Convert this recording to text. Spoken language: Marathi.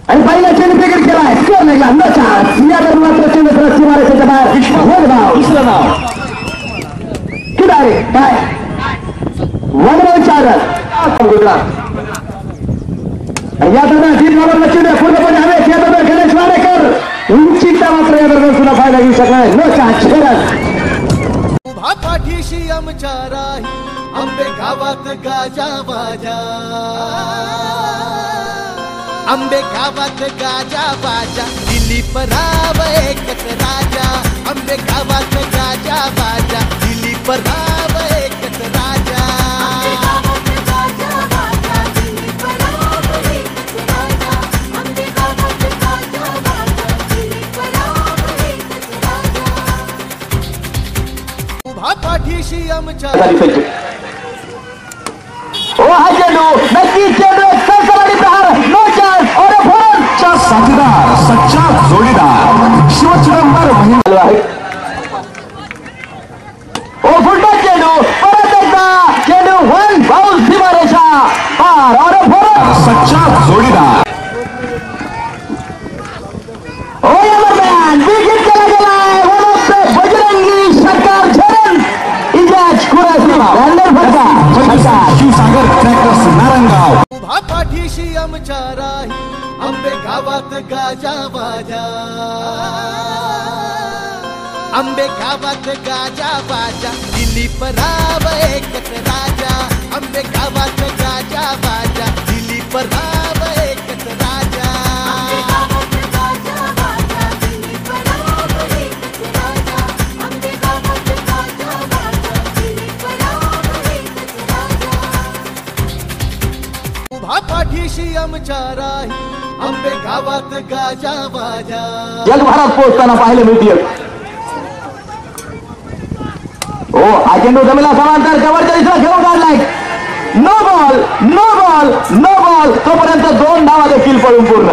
आणि पहिला चेंडू क्रिकेट केलाय, स्कोर लागला, नो चान्स. या मात्र चेंडू रस्सी मारायच्या बाहेर. दुसरं नाव किडारे काय 1-4 या दरम्यान 3 नंबरला चेंडू पूर्णपणे हवेत. या दरम्यान गणेश वाडेकर उंचीचा मात्र या दरम्यान सुद्धा फायदा घेऊ शकला. No chance. उभा पाठीशी आमच्या राही आंबे गावात गाजा बाजा, आंबे गावात गाजा बाजा, दिलीप राव एकच राजा. आंबे गावात गाजा बाजा, दिलीप राव एकच राजा. उभा पाठीशी आमच्या हा चेंडू नक्की चेंडू सरसराडी प्रहार. No chance. और फोनचा साथीदार सच्चा जोडीदार शिवचिदंबर महिला आहे. ओ फुलटा चेंडू परत एकदा चेंडू 1 बाउल सीमारेषा पार. और फोन सच्चा जोडीदार. ओ यमरमॅन विकेट केला गेलाय. वन ऑफ द बजरंगी सरकार झरण इजाज कुरासी रनर फटका शिवसागर ट्रॅक्टर्स नारंगाव. उभा पाठीशी आमच्या राही आंबे गावात गाजा बाजा, आंबे गावात गाजा बाजा, दिलीप राव एकच राजा. आंबे गावात गाजा बाजा, दिलीप राव एकच राजा. उभा पाठीशी आमच्या राही आंबे गावात गाजा बाजा. जगभरात पोहोचताना पाहायला मिळते. ओ हा चेंडू जमिनीला समांतर जवळच्या दिशेला घेऊन काढलाय. No ball no ball no ball. तोपर्यंत 2 धावा देखील पळून पूर्ण.